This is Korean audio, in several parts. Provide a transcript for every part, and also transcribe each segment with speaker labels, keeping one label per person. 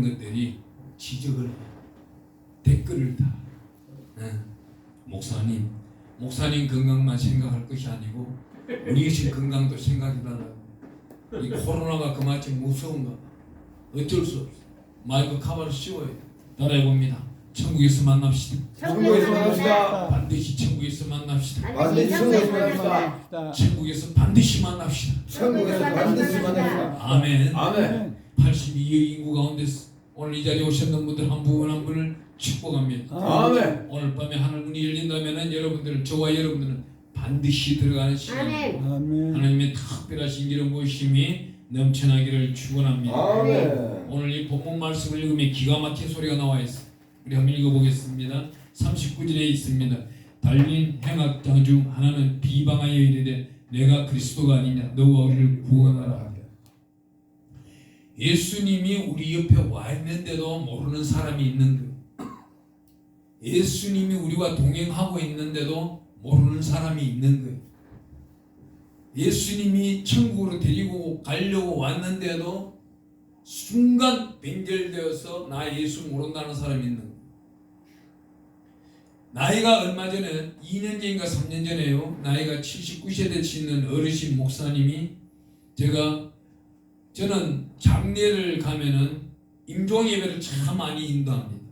Speaker 1: 것들이 지적을 해. 댓글을 다. 목사님 건강만 생각할 것이 아니고 우리 신 건강도 생각해달라고. 이 코로나가 그만큼 무서운가 봐. 어쩔 수 없어. 마이크 카바를 씌워야 돼. 따라해봅니다. 천국에서 만납시다.
Speaker 2: 천국에서 만납시다.
Speaker 1: 반드시 천국에서 만납시다.
Speaker 2: 반드시 천국에서 만납시다.
Speaker 1: 천국에서 반드시 만납시다.
Speaker 2: 천국에서 반드시 만납시다.
Speaker 1: 아멘.
Speaker 2: 아멘.
Speaker 1: 82억 인구 가운데서 오늘 이 자리에 오셨는 분들 한 분 한 분을 축복합니다.
Speaker 2: 아멘.
Speaker 1: 오늘 밤에 하늘 문이 열린다면 여러분들, 저와 여러분들은 반드시 들어가는 시간.
Speaker 3: 아멘.
Speaker 1: 하나님의 특별하신 기름 부으심이 넘쳐나기를 축원합니다.
Speaker 2: 아멘.
Speaker 1: 오늘 이 본문 말씀을 읽으면 기가 막힌 소리가 나와 있어. 우리 한번 읽어보겠습니다. 39절에 있습니다. 달린 행악자 중 하나는 비방하여 이르되 내가 그리스도가 아니냐 너와 우리를 구원하라. 예수님이 우리 옆에 와 있는데도 모르는 사람이 있는 거예요. 예수님이 우리와 동행하고 있는데도 모르는 사람이 있는 거예요. 예수님이 천국으로 데리고 가려고 왔는데도 순간 변절되어서 나 예수 모른다는 사람이 있는 거예요. 나이가 얼마 전에 2년 전인가 3년 전에요. 나이가 79세 되시는 어르신 목사님이 저는 장례를 가면은 임종예배를 참 많이 인도합니다.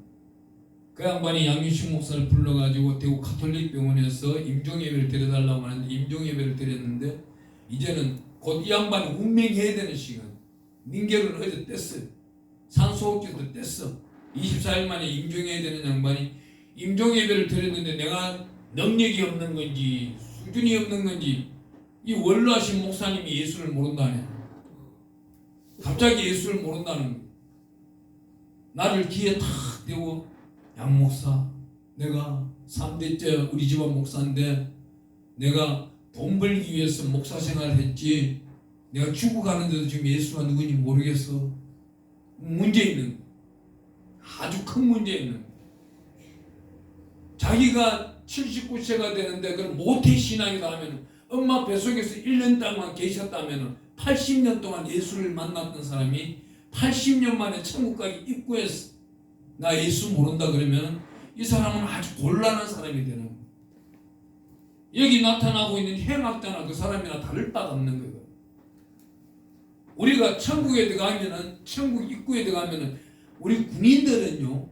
Speaker 1: 그 양반이 양윤식 목사를 불러가지고 대구 가톨릭 병원에서 임종예배를 드려달라고 하는데 임종예배를 드렸는데 이제는 곧 이 양반이 운명해야 되는 시간. 민결은 어제 뗐어요. 산소호흡기도 뗐어. 24일 만에 임종해야 되는 양반이 임종예배를 드렸는데 내가 능력이 없는 건지 수준이 없는 건지 이 원로하신 목사님이 예수를 모른다네. 갑자기 예수를 모른다는 거예요. 나를 귀에 탁 대고 양 목사, 내가 3대째 우리 집안 목사인데 내가 돈 벌기 위해서 목사 생활을 했지 내가 죽어가는데도 지금 예수가 누군지 모르겠어. 문제 있는 거예요. 아주 큰 문제 있는 거예요. 자기가 79세가 되는데 그럼 모태신앙이다 하면 엄마 뱃속에서 1년 동안 계셨다면 80년 동안 예수를 만났던 사람이 80년 만에 천국 가기 입구에서 나 예수 모른다 그러면 이 사람은 아주 곤란한 사람이 되는 거예요. 여기 나타나고 있는 행악자나 그 사람이나 다를 바가 없는 거예요. 우리가 천국에 들어가면은 천국 입구에 들어가면은 우리 군인들은요,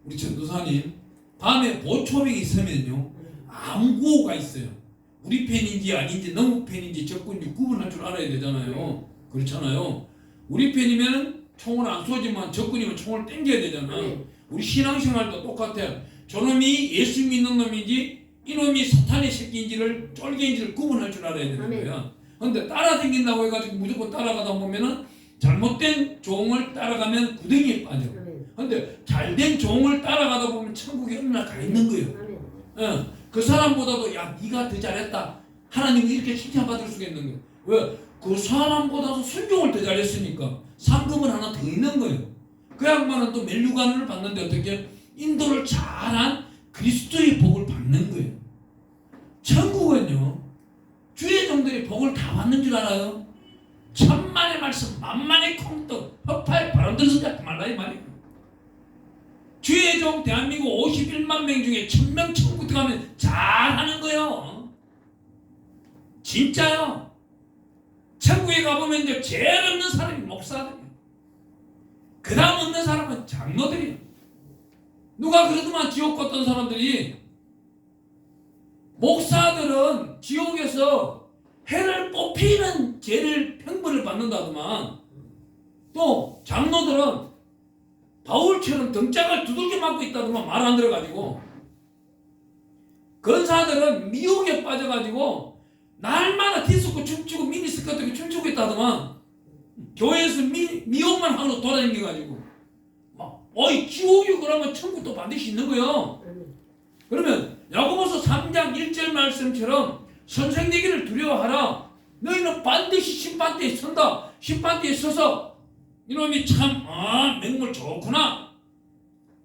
Speaker 1: 우리 전도사님 밤에 보초병이 있으면요 암구호가 있어요. 우리 편인지 아닌지 너무 편인지 적군인지 구분할 줄 알아야 되잖아요. 그렇잖아요. 우리 편이면 총을 안 쏘지만 적군이면 총을 땡겨야 되잖아. 우리 신앙생활도 똑같아요. 저놈이 예수 믿는 놈인지 이놈이 사탄의 새끼인지를 쫄개인지를 구분할 줄 알아야 되는 거야. 그런데 따라다닌다고 해가지고 무조건 따라가다 보면은 잘못된 종을 따라가면 구덩이에 빠져. 그런데 잘된 종을 따라가다 보면 천국에 어느 날 가 있는 거예요. 그 사람보다도 야 네가 더 잘했다. 하나님이 이렇게 칭찬받을 수가 있는 거예요. 왜? 그 사람보다도 순종을 더 잘했으니까 상금은 하나 더 있는 거예요. 그 양반은 또 멜류관을 받는데 어떻게 인도를 잘한 그리스도의 복을 받는 거예요. 천국은요 주의 종들이 복을 다 받는 줄 알아요. 천만의 말씀 만만의 콩떡 허파에 바람 들어서 잡지 말라 이 말이에요. 주의 종 대한민국 51만 명 중에 1000명 천국 들어가면 잘하는 거예요. 진짜요. 천국에 가보면 이제 제일 없는 사람이 목사들이에요. 그 다음 없는 사람은 장로들이에요. 누가 그러더만 지옥 갔던 사람들이 목사들은 지옥에서 해를 뽑히는 죄를 형벌을 받는다더만 또 장로들은 바울처럼 등짝을 두들겨 맞고 있다더만 말 안 들어가지고 권사들은 미혹에 빠져가지고 날마다 디스코 춤추고 미니스커트 입고 춤추고 있다더만 교회에서 미혹만 하고 돌아다녀가지고 막 어이 지옥이 그러면 천국도 반드시 있는 거예요. 그러면 야고보서 3장 1절 말씀처럼 선생되기를 두려워하라. 너희는 반드시 심판대에 선다. 심판대에 서서 이놈이 참 맹물 좋구나.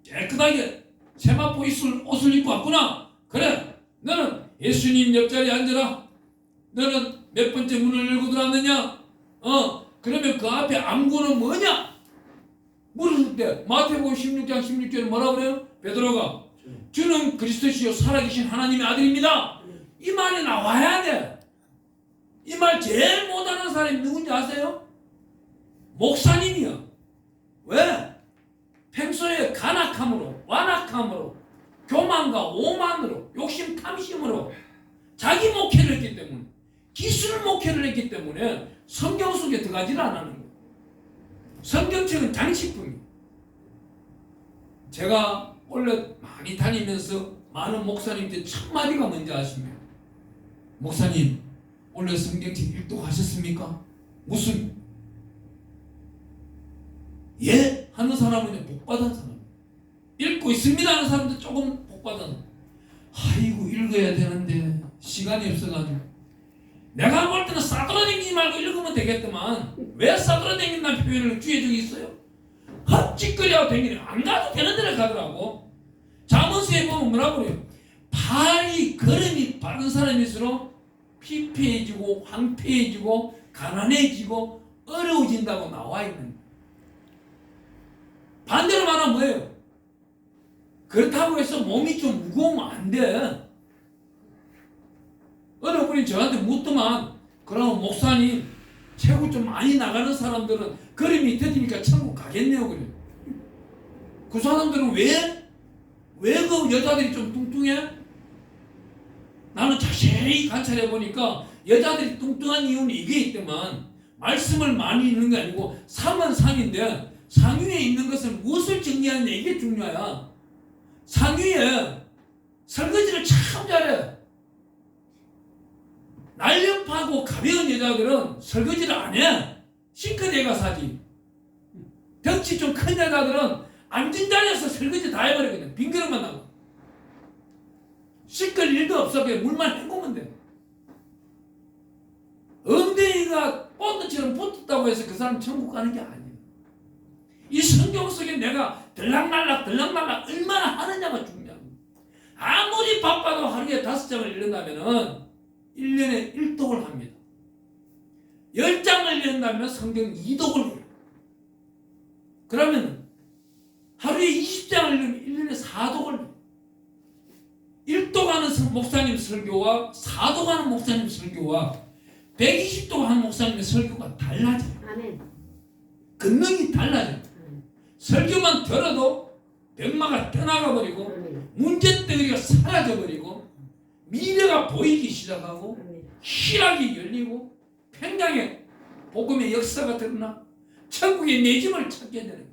Speaker 1: 깨끗하게 세마포 옷을 입고 왔구나. 그래 너는 예수님 옆자리에 앉아라. 너는 몇 번째 문을 열고 들어왔느냐? 그러면 그 앞에 암구는 뭐냐? 물었을 때 마태복음 16장 16절에 뭐라 그래요? 베드로가 주는 그리스도시요 살아계신 하나님의 아들입니다. 이 말이 나와야 돼. 이 말 제일 못하는 사람이 누군지 아세요? 목사님이야. 왜? 평소에 간악함으로, 완악함으로, 교만과 오만으로, 욕심 탐심으로 자기 목회를 했기 때문에, 기술 목회를 했기 때문에 성경 속에 들어가지를 않는 거예요. 성경책은 장식품이에요. 제가 원래 많이 다니면서 많은 목사님들 첫 마디가 뭔지 아십니까? 목사님, 원래 성경책 읽독하셨습니까? 무슨? 예? 하는 사람은 복받은 사람. 읽고 있습니다 하는 사람도 조금 복받은. 아이고 읽어야 되는데 시간이 없어가지고. 내가 볼 때는 싸돌아다니지 말고 읽으면 되겠더만 왜 싸돌아다닌다는 표현을 주의 적이 있어요? 헛짓거리하고 다니는 안 가도 되는 데를 가더라고. 잠언서에 보면 뭐라고 그래요? 발이 걸음이 바른 사람일수록 피폐해지고 황폐해지고 가난해지고 어려워진다고 나와 있는 거예요. 반대로 말하면 뭐예요? 그렇다고 해서 몸이 좀 무거우면 안 돼. 어느 분이 저한테 묻더만, 그러면 목사님 체구 좀 많이 나가는 사람들은 걸음이 더디니까 천국 가겠네요. 그래. 그 사람들은 왜 그 여자들이 좀 뚱뚱해? 나는 자세히 관찰해 보니까 여자들이 뚱뚱한 이유는 이게 있더만, 말씀을 많이 읽는 게 아니고 상은 상인데 상위에 있는 것은 무엇을 정리하느냐 이게 중요해요. 상위에 설거지를 참 잘해. 날렵하고 가벼운 여자들은 설거지를 안 해. 싱크대에 가서 하지. 덩치 좀 큰 여자들은 앉은 자리에서 설거지 다 해버리거든. 빈 그릇만 나고. 씻을 일도 없어. 그냥 물만 헹구면 돼. 엉덩이가 본드처럼 붙었다고 해서 그 사람 천국 가는 게 아니에요. 이 성경 속에 내가 들락날락 얼마나 하느냐가 중요합니다. 아무리 바빠도 하루에 5장을 읽는다면은 1년에 1독을 합니다. 10장을 읽는다면 성경 2독을 해요. 그러면 하루에 20장을 읽으면 1년에 4독을 해요. 1독하는 목사님 설교와 4독하는 목사님 설교와 120독 하는 목사님의 설교가 달라져요.
Speaker 3: 아멘.
Speaker 1: 근능이 달라져요. 설교만 들어도 병마가 떠나가 버리고 문제덩어리가 사라져 버리고 미래가 보이기 시작하고 희락이 열리고 평양에 복음의 역사가 드러나 천국의 내 집을 찾게 되는 거예요.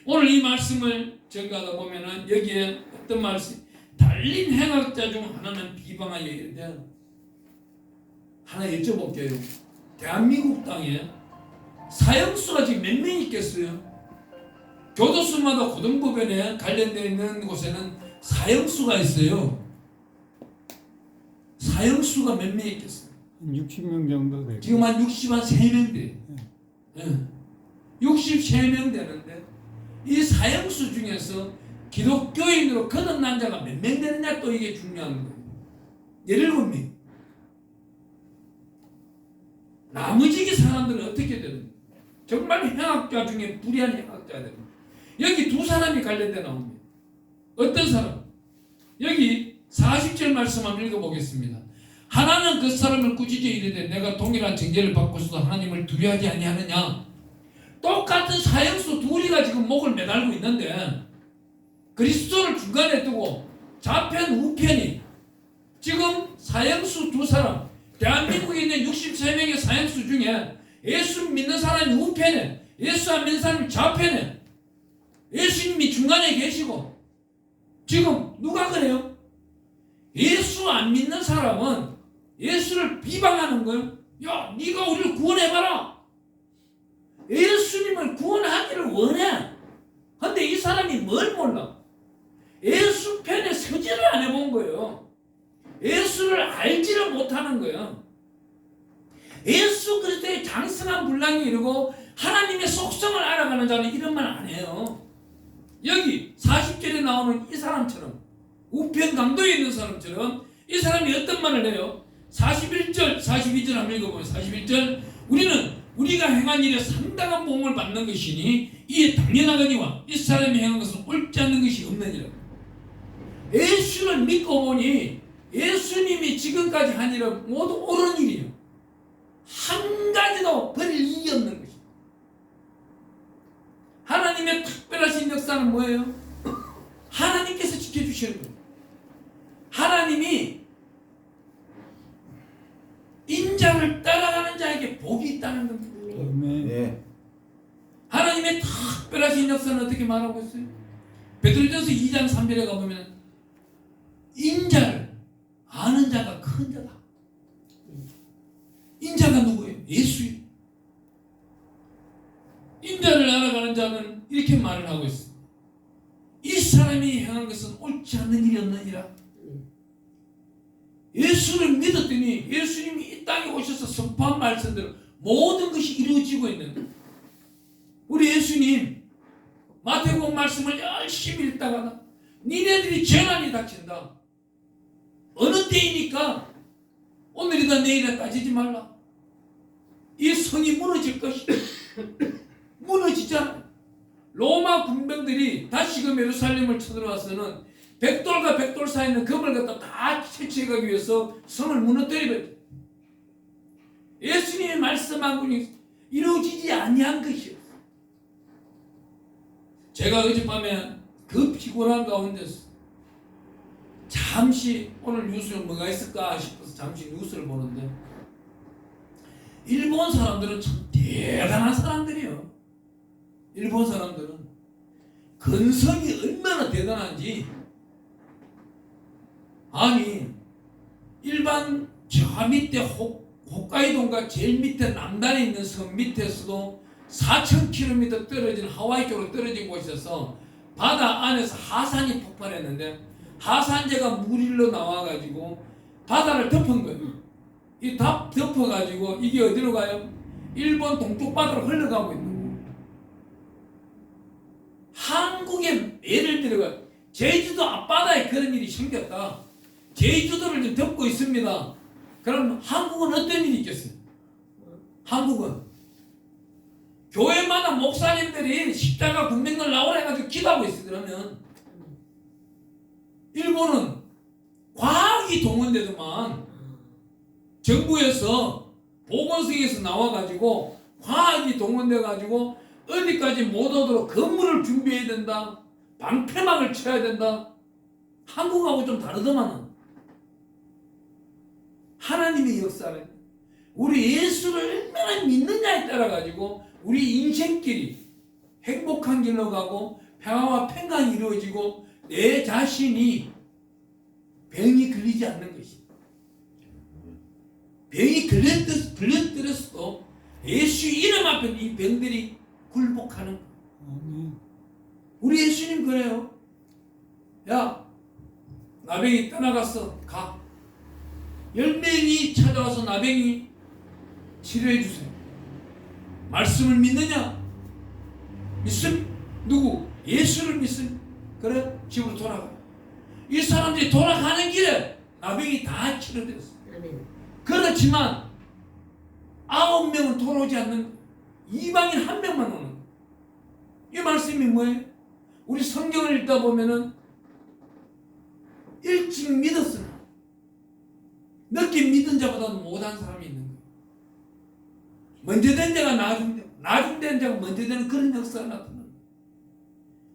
Speaker 1: 오늘 이 말씀을 전가하다 보면은 여기에 어떤 말씀, 달린 행악자 중 하나는 비방하여 이르되, 하나 여쭤볼게요. 대한민국 땅에 사형수가 지금 몇 명 있겠어요? 교도소마다 고등법원에 관련되어 있는 곳에는 사형수가 있어요. 사형수가 몇 명 있겠어요?
Speaker 4: 60명 정도 되고.
Speaker 1: 지금 한 63명 돼요. 63명 되는데 이 사형수 중에서 기독교인으로 거듭난 자가 몇 명 되느냐, 또 이게 중요한 거예요. 17명. 나머지 사람들은 어떻게 되는? 정말 행악자 중에 불의한 행악자들. 여기 두 사람이 관련돼 나옵니다. 어떤 사람? 여기 40절 말씀 한번 읽어보겠습니다. 하나는 그 사람을 꾸짖어 이르되 내가 동일한 징계를 받고서도 하나님을 두려워하지 아니하느냐. 똑같은 사형수 둘이가 지금 목을 매달고 있는데 그리스도를 중간에 두고 좌편 우편이 지금 사형수 두 사람, 대한민국에 있는 63명의 사형수 중에 예수 믿는 사람이 우편에, 예수 안 믿는 사람이 좌편에, 예수님이 중간에 계시고, 지금 누가 그래요? 예수 안 믿는 사람은 예수를 비방하는 거예요. 야, 네가 우리를 구원해봐라. 예수님을 구원하기를 원해. 근데 이 사람이 뭘 몰라? 예수 편에 서지를 안 해본 거예요. 예수를 알지를 못하는 거예요. 예수 그리스도의 장성한 분량이 이르고 하나님의 속성을 알아가는 자는 이런 말 안 해요. 여기 40절에 나오는 이 사람처럼, 우편 강도에 있는 사람처럼 이 사람이 어떤 말을 해요? 41절 42절 한번 읽어보면 41절, 우리는 우리가 행한 일에 상당한 보응을 받는 것이니 이에 당연하거니와 이 사람이 행한 것은 옳지 않는 것이 없느니라. 예수를 믿고 보니 예수님이 지금까지 한 일은 모두 옳은 일이에요. 한 가지도 버릴 일이 없는 것이에요. 하나님의 특별하신 역사는 뭐예요? 하나님께서 지켜주시는 거예요. 하나님이 인자를 따라가는 자에게 복이 있다는 겁니다.
Speaker 4: 아멘.
Speaker 2: 예.
Speaker 1: 하나님의 특별하신 역사는 어떻게 말하고 있어요? 베드로전서 2장 3절에 가보면 인자를 아는 자가 큰 자다. 인자가 누구예요? 예수예요. 인자를 알아가는 자는 이렇게 말을 하고 있습니다. 이 사람이 행한 것은 옳지 않는 일이 없느니라. 예수를 믿었더니 예수님이 이 땅에 오셔서 선포한 말씀대로 모든 것이 이루어지고 있는 거예요. 우리 예수님 마태복음 말씀을 열심히 읽다가 니네들이 재난이 닥친다. 어느 때이니까 오늘이다 내일이다 따지지 말라. 이 성이 무너질 것이다. 무너지잖아. 로마 군병들이 다시금 예루살렘을 쳐들어와서는 백돌과 백돌 사이에 있는 금을 갖다 다 채취해가기 위해서 성을 무너뜨려버렸다. 예수님이 말씀한 것이 이루어지지 아니한 것이었어요. 제가 어젯밤에 그 피곤한 가운데서 잠시 오늘 뉴스에 뭐가 있을까 싶어서 잠시 뉴스를 보는데 일본 사람들은 참 대단한 사람들이에요. 일본 사람들은 근성이 얼마나 대단한지 아니 일반 저 밑에 홋카이도인가 제일 밑에 남단에 있는 섬 밑에서도 4,000km 떨어진 하와이 쪽으로 떨어진 곳에서 바다 안에서 하산이 폭발했는데 하산재가 물일로 나와가지고 바다를 덮은 거예요. 이 덮어가지고 이게 어디로 가요? 일본 동쪽 바다로 흘러가고 있는 거예요. 한국에 예를 들어가 제주도 앞바다에 그런 일이 생겼다. 제주도를 지금 덮고 있습니다. 그럼 한국은 어떤 일이 있겠어요? 한국은 교회마다 목사님들이 십자가 군병들 나오라 해가지고 기도하고 있어요. 그러면 일본은 과학이 동원되더만 정부에서 보건성에서 나와가지고 과학이 동원돼가지고 어디까지 못 오도록 건물을 준비해야 된다. 방패막을 쳐야 된다. 한국하고 좀 다르더만 하나님의 역사는 우리 예수를 얼마나 믿느냐에 따라 가지고 우리 인생길이 행복한 길로 가고 평화와 평강이 이루어지고 내 자신이 병이 걸리지 않는 것입니다. 병이 걸렸더라도 예수 이름 앞에 이 병들이 굴복하는 거예요. 우리 예수님 그래요. 야 나병이 떠나갔어. 가. 10명이 찾아와서 나병이 치료해 주세요. 말씀을 믿느냐? 믿음? 누구? 예수를 믿음? 그래? 집으로 돌아가. 이 사람들이 돌아가는 길에 나병이 다 치료되었어. 그렇지만 9명은 돌아오지 않는 거예요. 이방인 1명만 오는 거예요. 이 말씀이 뭐예요? 우리 성경을 읽다 보면은 일찍 믿었으나 늦게 믿은 자보다는 못한 사람이 있는 거예요. 먼저 된 자가 나중 된 자가 먼저 되는 그런 역사가 나타납니다.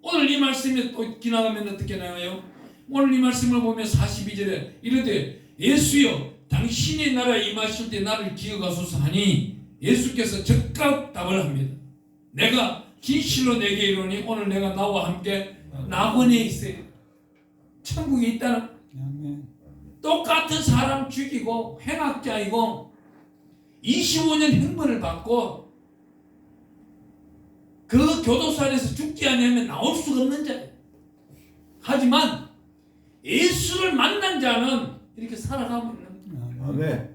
Speaker 1: 오늘 이 말씀이 또 지나가면 어떻게 나와요? 오늘 이 말씀을 보면 42절에 이르되 예수여 당신이 나라에 임하실 때 나를 기억하소서 하니 예수께서 즉각 답을 합니다. 내가 진실로 내게 이르노니 오늘 내가 나와 함께 낙원에 있어요. 천국에 있다는 똑같은 사람 죽이고 행악자이고 25년 형벌을 받고 그 교도소 안에서 죽지 않으면 나올 수가 없는 자예요. 하지만 예수를 만난 자는 이렇게 살아가고 있는 거예요.
Speaker 2: 네.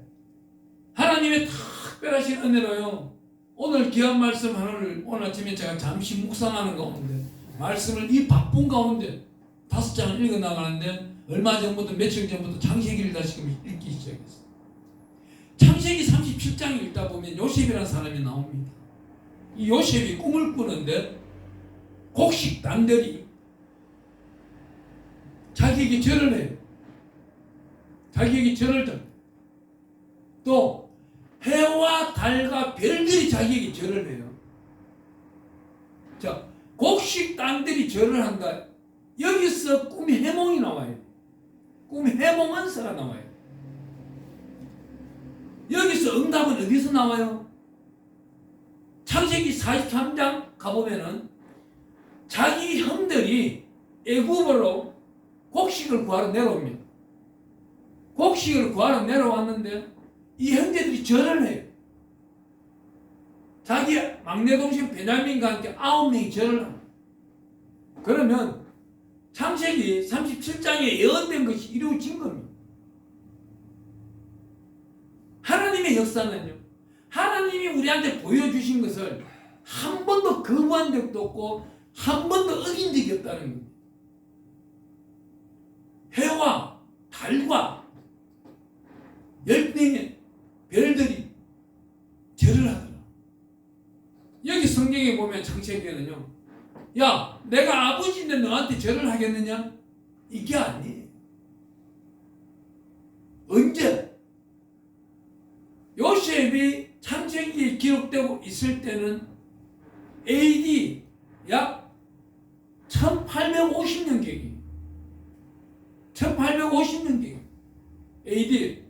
Speaker 1: 하나님의 특별하신 은혜로요. 오늘 귀한 말씀 하나를 오늘 아침에 제가 잠시 묵상하는 가운데 말씀을 이 바쁜 가운데 5장을 읽어 나가는데 얼마 전부터 며칠 전부터 창세기를 다시 읽기 시작했어요. 창세기 37장 읽다 보면 요셉이라는 사람이 나옵니다. 이 요셉이 꿈을 꾸는데 곡식단들이 자기에게 절을 해요. 자기에게 절을 줘. 또 해와 달과 별들이 자기에게 절을 해요. 자, 곡식단들이 절을 한다. 여기서 꿈이 해몽이 나와요. 꿈이 해몽언서가 나와요. 여기서 응답은 어디서 나와요? 창세기 43장 가보면은 자기 형들이 애굽으로 곡식을 구하러 내려옵니다. 곡식을 구하러 내려왔는데 이 형제들이 절을 해요. 자기 막내 동생 베냐민과 함께 9명이 절을 합니다. 그러면 창세기 37장에 예언된 것이 이루어진 겁니다. 하나님의 역사는요, 하나님이 우리한테 보여주신 것을 한 번도 거부한 적도 없고 한 번도 어긴 적이 없다는 겁니다. 해와 달과 10명의 별들이 절을 하더라. 여기 성경에 보면 창세기에는요, 야, 내가 아버지인데 너한테 절을 하겠느냐? 이게 아니에요. 언제? 요셉이 창세기에 기록되고 있을 때는 AD 약 1850년경이에요. 1850년경. AD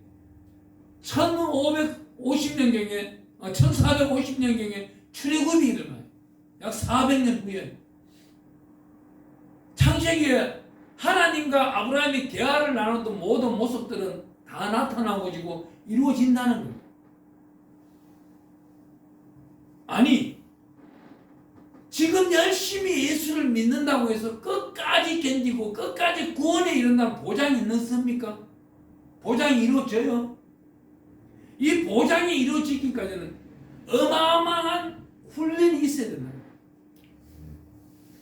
Speaker 1: 1550년경에 1450년경에 출애굽이 일어나요. 약 400년 후에 창세기에 하나님과 아브라함이 대화를 나눴던 모든 모습들은 다 나타나고 이루어진다는 거예요. 아니, 지금 열심히 예수를 믿는다고 해서 끝까지 견디고 끝까지 구원에 이른다는 보장이 있습니까? 보장이 이루어져요. 이 보장이 이루어지기까지는 어마어마한 훈련이 있어야 된다.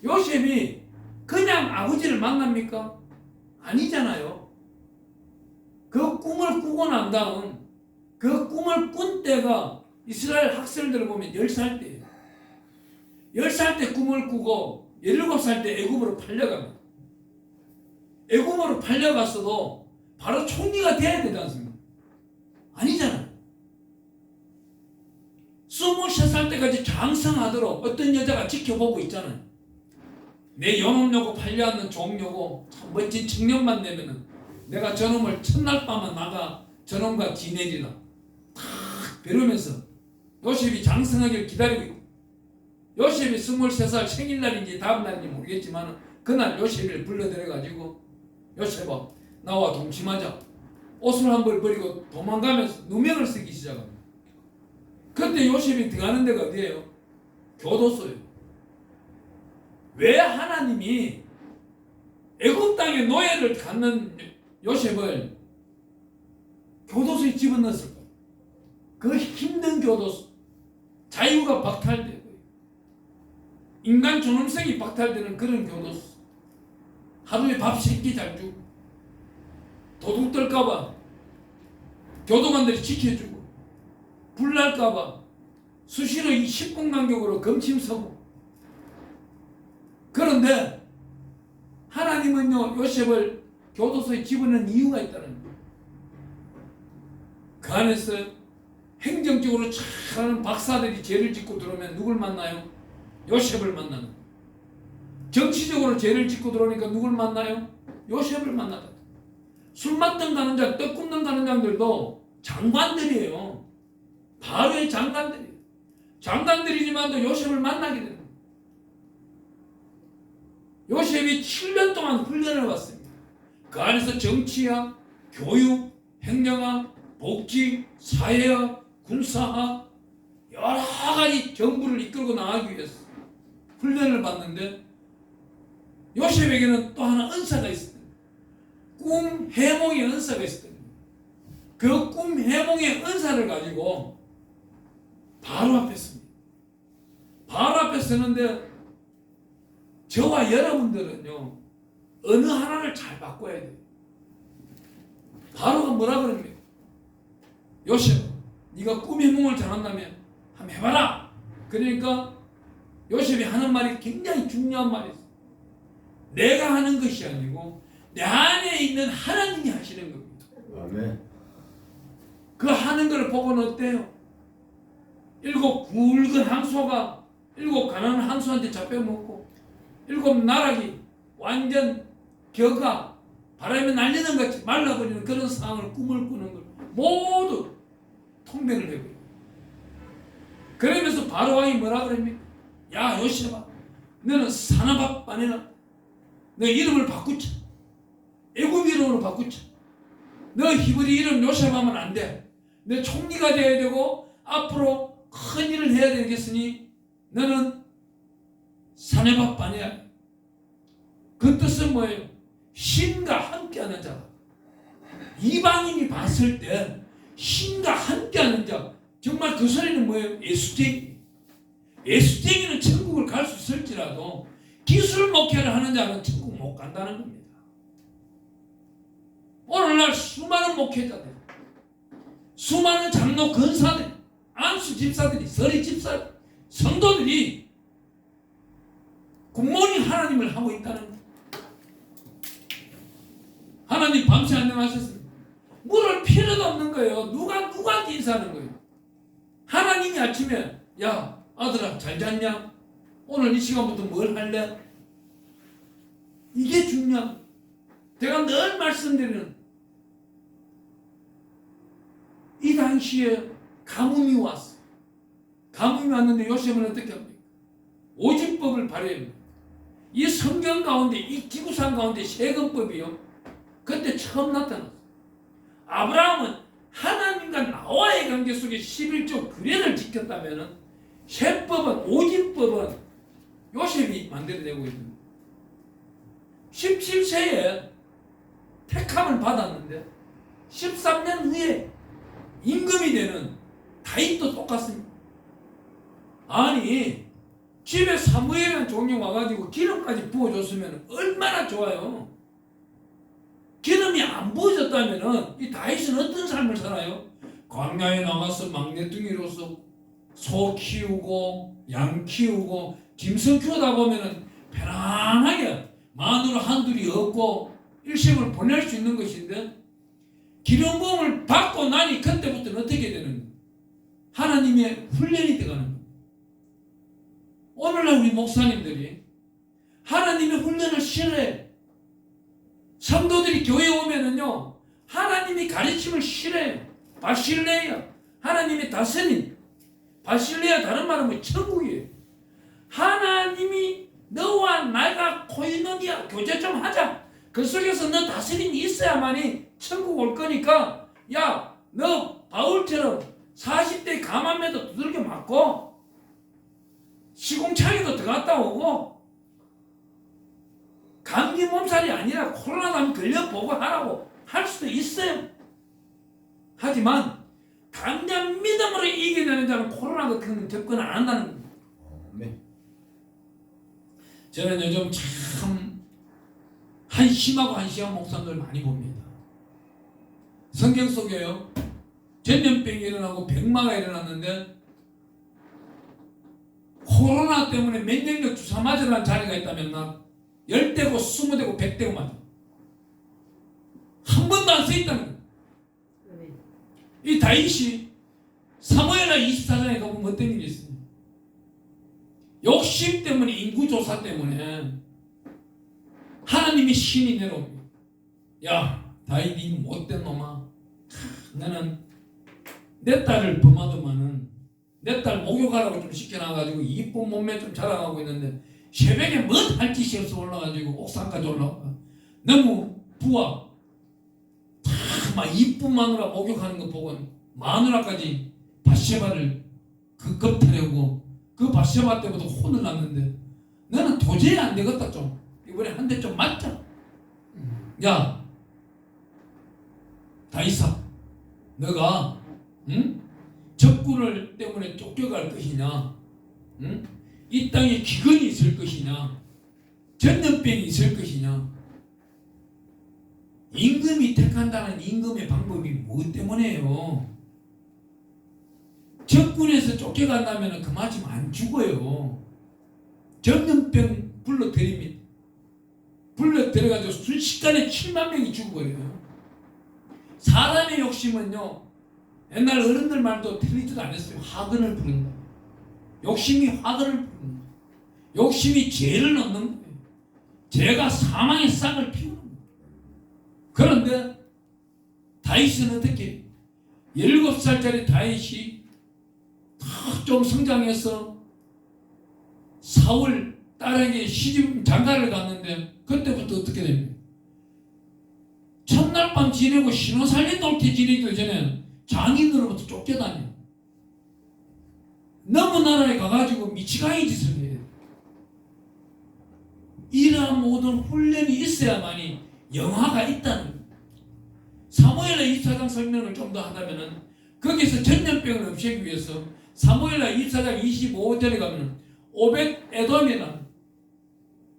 Speaker 1: 요셉이 그냥 아버지를 만납니까? 아니잖아요. 그 꿈을 꾸고 난 다음 그 꿈을 꾼 때가 이스라엘 학설들을 보면 10살 때예요. 10살 때 꿈을 꾸고 17살 때 애굽으로 팔려갑니다. 애굽으로 팔려갔어도 바로 총리가 돼야 되지 않습니까? 아니잖아요. 23살 때까지 장성하도록 어떤 여자가 지켜보고 있잖아요. 내 영업요고 팔려왔는 종요고 참 멋진 청년만 내면은 내가 저놈을 첫날 밤에 나가 저놈과 지내리라 탁 배우면서 요셉이 장성하기를 기다리고 있고, 요셉이 23살 생일날인지 다음날인지 모르겠지만 그날 요셉을 불러들여가지고 요셉아 나와 동침하자. 옷을 한 벌 버리고 도망가면서 누명을 쓰기 시작합니다. 그때 요셉이 들어가는 데가 어디예요? 교도소예요. 왜 하나님이 애굽 땅에 노예를 갖는 요셉을 교도소에 집어넣었을까요? 그 힘든 교도소, 자유가 박탈되고 인간 존엄성이 박탈되는 그런 교도소, 하루에 밥 3끼 잘 주고 도둑 들까봐 교도관들이 지켜주고 불날까봐 수시로 10분 간격으로 검침서고. 그런데 하나님은요 요셉을 교도소에 집어넣은 이유가 있다는 거예요. 그 안에서 행정적으로 잘하는 박사들이 죄를 짓고 들어오면 누굴 만나요? 요셉을 만나는 거예요. 정치적으로 죄를 짓고 들어오니까 누굴 만나요? 요셉을 만나다. 술 맞던 가는 자, 떡 굽는 가는 자들도 장관들이에요. 바로의 장관들이에요. 장관들이지만도 요셉을 만나게 되는 거예요. 요셉이 7년 동안 훈련을 받습니다. 그 안에서 정치학, 교육, 행정학, 복지, 사회학, 군사학 여러 가지 정부를 이끌고 나가기 위해서 훈련을 받는데 요셉에게는 또 하나 은사가 있습니다. 꿈 해몽의 은사가 있습니다. 그 꿈 해몽의 은사를 가지고 바로 앞에 섭니다. 바로 앞에 서는데 저와 여러분들은요 어느 하나를 잘 바꿔야 돼요. 바로가 뭐라 그럽니까? 요셉, 네가 꿈 해몽을 잘한다면 한번 해봐라. 그러니까 요셉이 하는 말이 굉장히 중요한 말이었어. 내가 하는 것이 아니고 내 안에 있는 하나님이 하시는 겁니다.
Speaker 2: 아멘.
Speaker 1: 그 하는 걸 보고는 어때요? 7 굵은 항소가 7 가난한 항소한테 잡혀먹고 7 나락이 완전 겨가 바람에 날리는 같이 말라버리는 그런 상황을 꿈을 꾸는 걸 모두 통변을 해버려요. 그러면서 바로 왕이 뭐라 그럽니까? 야 요셉아, 너는 사나밥 빠내라. 너 이름을 바꾸자. 애굽 이름으로 바꾸자. 너 히브리 이름 요셉하면 안 돼. 너 총리가 돼야 되고 앞으로 큰 일을 해야 되겠으니 너는 사내밥 빠내야. 그 뜻은 뭐예요? 신과 함께하는 자. 이방인이 봤을 때 신과 함께하는 자. 정말 그 소리는 뭐예요? 예수쟁이. 예수쟁이는 천국을 갈 수 있을지라도 기술 목회를 하는 자는 천국 못 간다는 겁니다. 오늘날 수많은 목회자들, 수많은 장로 권사들, 안수 집사들이, 서리 집사, 성도들이 굿모닝 하나님을 하고 있다는 거예요. 하나님 밤새 안녕하셨습니다. 물을 필요도 없는 거예요. 누가 인사하는 거예요. 하나님이 아침에 야 아들아 잘 잤냐? 오늘 이 시간부터 뭘 할래? 이게 중요한. 제가 늘 말씀드리는 이 당시에 가뭄이 왔어. 가뭄이 왔는데 요셉은 어떻게 합니까? 오직법을 발휘합니다. 이 성경 가운데 이 지구상 가운데 세금법이요. 그때 처음 나타났어. 아브라함은 하나님과 나와의 관계 속에 11조 규례를 지켰다면 세법은 오직법은 요셉이 만들어내고 있는 17세에 택함을 받았는데 13년 후에 임금이 되는 다윗도 똑같습니다. 아니 집에 사무엘이라는 종이 와가지고 기름까지 부어줬으면 얼마나 좋아요. 기름이 안 부어졌다면 이 다윗은 어떤 삶을 살아요? 광야에 나가서 막내뚱이로서 소 키우고 양 키우고 짐승 키우다 보면은 편안하게 마누라 한둘이 없고 일생을 보낼 수 있는 것인데 기름 부음을 받고 나니 그때부터는 어떻게 되는 거예요? 하나님의 훈련이 들어가는 거예요. 오늘날 우리 목사님들이 하나님의 훈련을 싫어해. 성도들이 교회에 오면은요 하나님이 가르침을 싫어해요. 바실레야 하나님의 다스림. 바실레야 다른 말은 뭐 천국이에요. 하나님이 너와 나가 코이노니아 교제 좀 하자. 그 속에서 너 다스림이 있어야만이 천국 올 거니까 야 너 바울처럼 40대 가만매도 두들겨 맞고 시공창에도 들어갔다 오고 감기 몸살이 아니라 코로나 가면 걸려보고 하라고 할 수도 있어요. 하지만 강한 믿음으로 이겨내는 자는 코로나 같은 건 접근 안 한다는 겁니다.
Speaker 2: 네.
Speaker 1: 저는 요즘 참 한심하고 한심한 목사님들 많이 봅니다. 성경 속에요 전염병이 일어나고 백마가 일어났는데 코로나 때문에 면역력 주사 맞으라는 자리가 있다면 나 10대고 20대고 100대고 맞아. 한 번도 안 쓰였다는 거예요. 이 다윗이 사무엘하 24장에 가보면 어떤 일이 있어요? 욕심 때문에 인구조사 때문에 하나님이 신이 내려옵니다. 야 다윗이 못된 놈아, 나는 내 딸을 범하더만은 내 딸 목욕하라고 좀 시켜놔가지고 이쁜 몸매 좀 자랑하고 있는데 새벽에 뭔 할 짓이 없어 올라가지고 옥상까지 올라가. 너무 부하 막 이쁜 마누라 목욕하는 거 보고 마누라까지 바세바를 급급하려고 그 바세바 때부터 혼을 났는데 너는 도저히 안 되겠다. 좀 이번에 한 대 좀 맞자. 야 다이사 너가 적군을 때문에 쫓겨갈 것이냐, 이 땅에 기근이 있을 것이냐, 전염병이 있을 것이냐. 임금이 택한다는 임금의 방법이 무엇 때문에요? 적군에서 쫓겨간다면 그 맞으면 안 죽어요. 전염병 불러들입니다. 불러들여가지고 순식간에 7만 명이 죽어버려요. 사람의 욕심은요, 옛날 어른들 말도 틀리지도 않았어요. 화근을 부른다. 욕심이 화근을 부른다. 욕심이 죄를 넣는 거예요. 죄가 사망의 싹을 피우는 거예요. 그런데 다윗은 어떻게 17살짜리 다윗이 좀 성장해서 사울 딸에게 시집 장가를 갔는데 그때부터 어떻게 됩니까? 첫날 밤 지내고 신혼살림 놀때 지내기 전에 장인으로부터 쫓겨다녀. 너무 나라에 가가지고 미치광이 짓을 해요. 이러한 모든 훈련이 있어야만이 영화가 있다는 거예요. 사무엘의 24장 설명을 좀 더 하다면은 거기서 전염병을 없애기 위해서 사무엘의 24장 25절에 가면 오벳 에돔이라는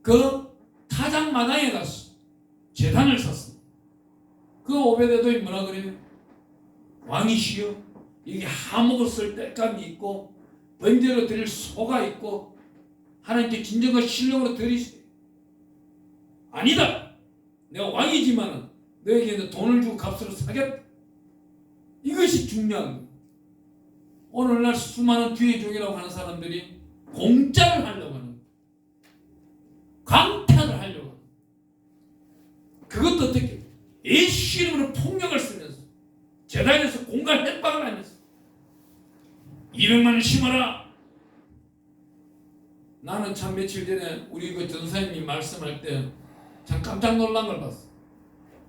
Speaker 1: 그 타작마당에 가서 제단을 샀어. 그 오벳 에돔이 뭐라 그래요? 왕이시여, 여기 하목을 쓸 땔감이 있고 번제로 드릴 소가 있고 하나님께 진정한 신령으로 드리세요. 아니다, 내가 왕이지만은 너에게는 돈을 주고 값으로 사겠다. 이것이 중요한 거예요. 오늘날 수많은 뒤에종이라고 하는 사람들이 공짜를 하려고 하는 거예요. 강탈을 하려고 하는 거예요. 그것도 어떻게 예수 이름으로 폭력을 쓰면서 제단에서 공간 협박을 하면서 200만원 심어라. 나는 참 며칠 전에 우리 그 전사님이 말씀할 때 참 깜짝 놀란 걸 봤어.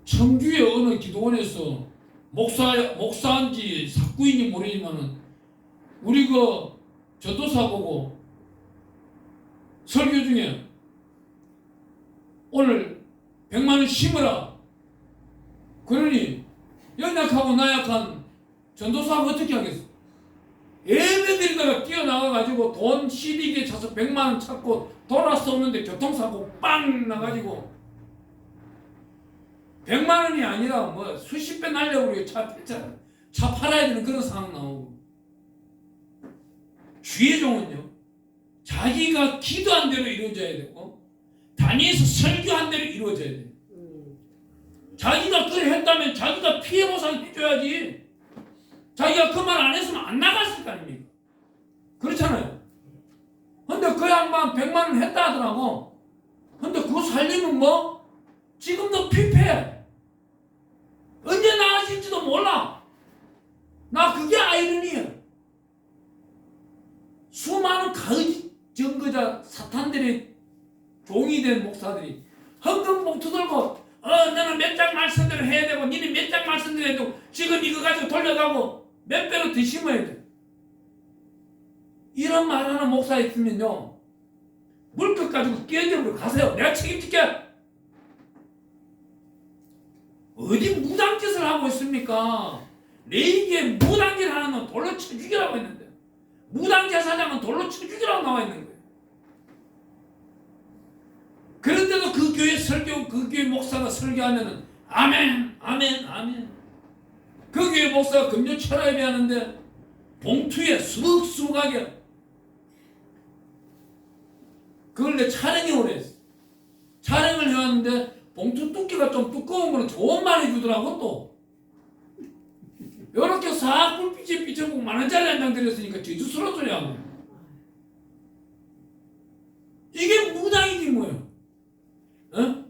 Speaker 1: 청주의 어느 기도원에서 목사인지 사구인지 모르지만은 우리 그 전도사 보고 설교 중에 오늘 100만원 심어라. 그러니 연약하고 나약한 전도사가 어떻게 하겠어? 예배드리다가 뛰어나가가지고 돈 CD기에 차서 100만원 찾고 돌아서 오는데 교통사고 빵 나가지고 100만원이 아니라 뭐 수십 배 날려고 차 팔아야 되는 그런 상황 나오고. 주의 종은요, 자기가 기도한 대로 이루어져야 되고 다니엘서 설교한 대로 이루어져야 돼요. 자기가 그래 했다면 자기가 피해 보상 해줘야지. 자기가 그 말 안 했으면 안 나갔을 거 아닙니까? 그렇잖아요. 근데 그 양반 100만원 했다 하더라고. 근데 그거 살리면 뭐 지금도 피폐해. 언제 나가실지도 몰라. 나 그게 아이러니야. 수많은 가의 정거자 사탄들의 종이 된 목사들이 헌금 봉투 들고 너는 몇 장 말씀대로 해야 되고 니는 몇 장 말씀대로 해야 되고 지금 이거 가지고 돌려가고 몇 배로 더 심어야 돼. 이런 말하는 목사 있으면요, 물것 가지고 끼어들고 가세요. 내가 책임질게. 어디 무당짓을 하고 있습니까? 레이기에 무당짓 하는 건 돌로 쳐 죽이라고 했는데 무당제 사장은 돌로 쳐 죽이라고 나와 있는 거예요. 그런데도 그 교회 설교, 그 교회 목사가 설교하면은 아멘, 아멘, 아멘. 그 교회 목사가 금요 철야 예배하는데 봉투에 수북수북하게 그걸 내 촬영이 오래 했어. 촬영을 해왔는데 봉투 두께가 좀 두꺼운 거는 좋은 말 해주더라고. 또 요렇게 싹 불빛에 비춰보고 만원짜리 한 장 드렸으니까 제주스러운 소리 하고. 이게 무당이지 뭐예요. 어?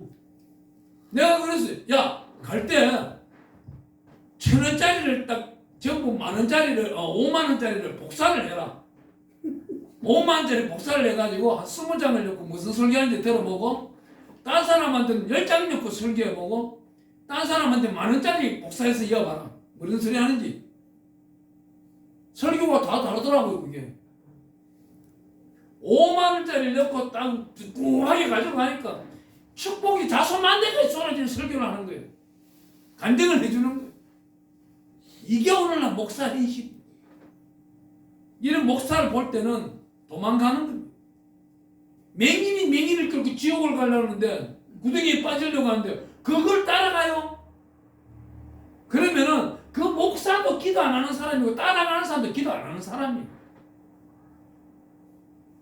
Speaker 1: 내가 그랬어요. 야, 갈 때 1,000원짜리를 딱 전부 만원짜리를 5만원짜리를 복사를 해라. 5만원짜리 복사를 해가지고 한 20장을 넣고 무슨 설교하는지 들어보고 딴 사람한테는 10장 넣고 설교해보고 딴 사람한테 만원짜리 복사해서 이어봐라. 무슨 소리 하는지. 설교가 다 다르더라고요. 그게 5만원짜리 넣고 딱 두툼하게 가져가니까 축복이 자손만대까지 쏟아지는 설교를 하는 거예요. 간증을 해주는 거예요. 이게 오늘날 목사 인식. 이런 목사를 볼 때는 도망가는 겁니다. 맹인이 맹인을 끌고 지옥을 가려고 하는데 구덩이에 빠지려고 하는데 그걸 따라가요. 그러면은 그 목사도 기도 안 하는 사람이고 따라가는 사람도 기도 안 하는 사람이에요.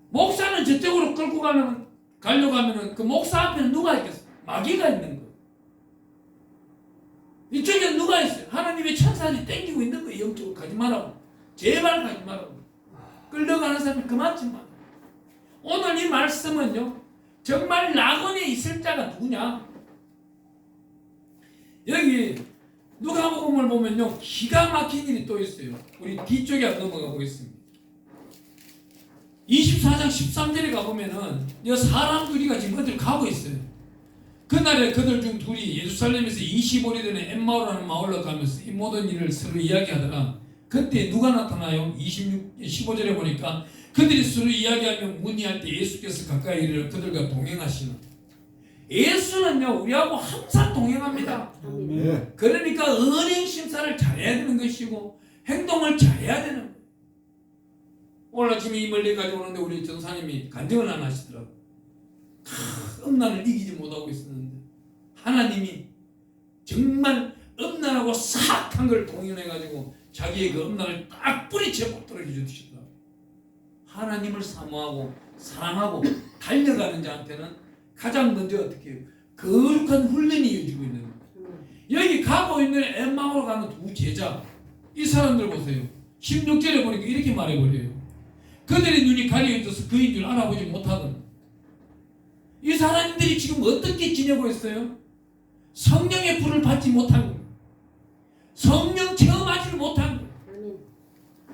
Speaker 1: 목사는 저쪽으로 끌고 가려고 하면은 그 목사 앞에는 누가 있겠어? 마귀가 있는 거예요. 이쪽에 누가 있어요? 하나님의 천사들이 땡기고 있는 거예요. 영적으로 가지 말라고. 제발 가지 말라고. 끌려가는 사람이 그만 좀 마. 오늘 이 말씀은요, 정말 낙원에 있을 자가 누구냐? 여기 누가복음을 보면요, 기가 막힌 일이 또 있어요. 우리 뒤쪽에 넘어가 보겠습니다. 24장 13절에 가보면은 이 사람 둘이가 지금 어딜 가고 있어요. 그날에 그들 중 둘이 예루살렘에서 25리 되는 엠마오라는 마을로 가면서 이 모든 일을 서로 이야기하더라. 그때 누가 나타나요? 15절에 보니까 그들이 서로 이야기하며 문의할 때 예수께서 가까이 이르러 그들과 동행하시는. 예수는요, 우리하고 항상 동행합니다.
Speaker 2: 예.
Speaker 1: 그러니까 은행 심사를 잘해야 되는 것이고 행동을 잘해야 되는 거예요. 오늘 아침에 이 멀리까지 오는데 우리 전사님이 간증을 안 하시더라고요. 음란을 이기지 못하고 있었는데 하나님이 정말 음란하고 사악한 걸 공연해가지고 자기의 그 음란을 딱 뿌리채 못들어 해주시더라고요. 하나님을 사모하고 사랑하고 달려가는 자한테는 가장 먼저 어떻게 해요? 거룩한 훈련이 이어지고 있는 거예요. 여기 가고 있는 엠마오로 가는 두 제자, 이 사람들 보세요. 16절에 보니까 이렇게 말해버려요. 그들의 눈이 가려져서 그인 줄 알아보지 못하던. 이 사람들이 지금 어떻게 지내고 있어요? 성령의 불을 받지 못한 거예요. 성령 체험하지 못한 거예요.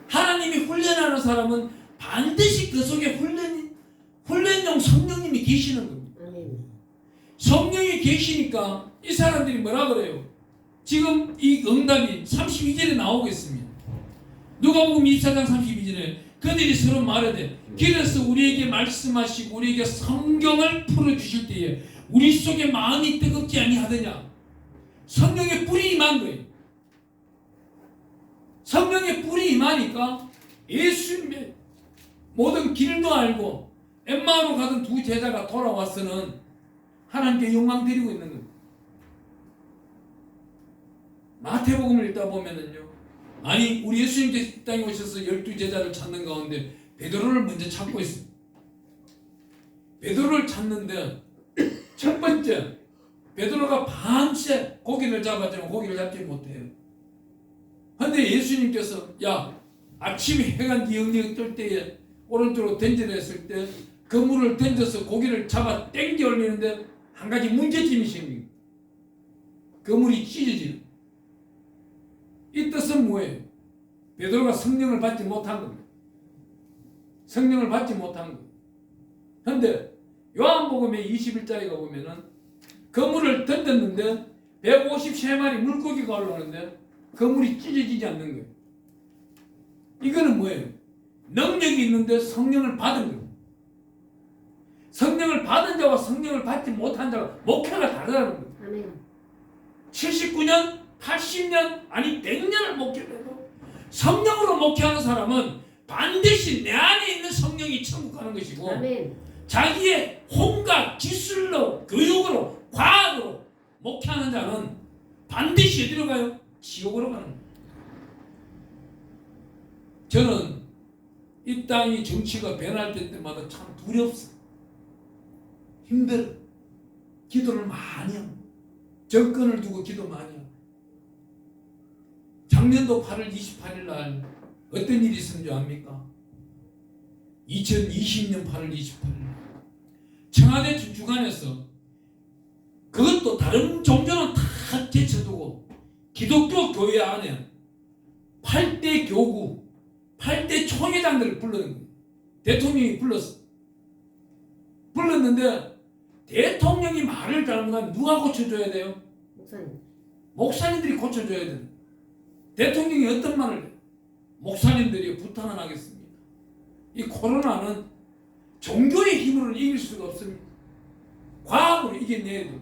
Speaker 1: 하나님이 훈련하는 사람은 반드시 그 속에 훈련용 성령님이 계시는 겁니다. 성령이 계시니까 이 사람들이 뭐라 그래요? 지금 이 응답이 32절에 나오고 있습니다. 누가복음 24장 32절에 그들이 서로 말하되 길에서 우리에게 말씀하시고 우리에게 성경을 풀어주실 때에 우리 속에 마음이 뜨겁지 아니하더냐. 성령의 뿔이 임한 거예요. 성령의 뿔이 임하니까 예수님의 모든 길도 알고 엠마오로 가던 두 제자가 돌아와서는 하나님께 영광 드리고 있는 거예요. 마태복음을 읽다 보면은요, 아니 우리 예수님께서 이 땅에 오셔서 12제자를 찾는 가운데 베드로를 먼저 찾고 있습니다. 베드로를 찾는데 첫 번째, 베드로가 밤새 고기를 잡았지만 고기를 잡지 못해요. 그런데 예수님께서 야, 아침에 해가 뉘엉뉘엉 뜰 때에 오른쪽으로 던져냈을 때 그물을 던져서 고기를 잡아 땡겨 올리는데 한 가지 문제점이 생깁니다. 그물이 찢어지는. 이 뜻은 뭐예요? 베드로가 성령을 받지 못한 겁니다. 성령을 받지 못한 거예요. 그런데 요한복음의 21장에 가보면은 그물을 던졌는데 153마리 물고기가 올라오는데 그물이 찢어지지 않는 거예요. 이거는 뭐예요? 능력이 있는데 성령을 받은 거예요. 성령을 받은 자와 성령을 받지 못한 자가 목회가 다르다는 거예요.
Speaker 3: 아멘.
Speaker 1: 79년, 80년, 아니 100년을 목회해도 성령으로 목회하는 사람은 반드시 내 안에 있는 성령이 천국 가는 것이고,
Speaker 3: 아멘.
Speaker 1: 자기의 혼과 기술로, 교육으로, 과학으로 목회하는 자는 반드시 어디로 가요? 지옥으로 가는 거예요. 저는 이 땅이 정치가 변할 때마다 참 두렵습니다. 힘들어. 기도를 많이 합니다. 정권을 두고 기도 많이 합니다. 작년도 8월 28일 날 어떤 일이 있었는 줄 압니까? 2020년 8월 28일 청와대 주관에서 그것도 다른 종교는 다 제쳐두고 기독교 교회 안에 8대 교구, 8대 총회장들을 불렀는 거예요. 대통령이 불렀는데 대통령이 말을 잘못하면 누가 고쳐줘야 돼요?
Speaker 3: 목사님.
Speaker 1: 목사님들이 고쳐줘야 돼요. 대통령이 어떤 말을 해요? 목사님들이 부탁을 하겠습니다. 이 코로나는 종교의 힘으로는 이길 수가 없습니다. 과학으로 이겨내야 돼요.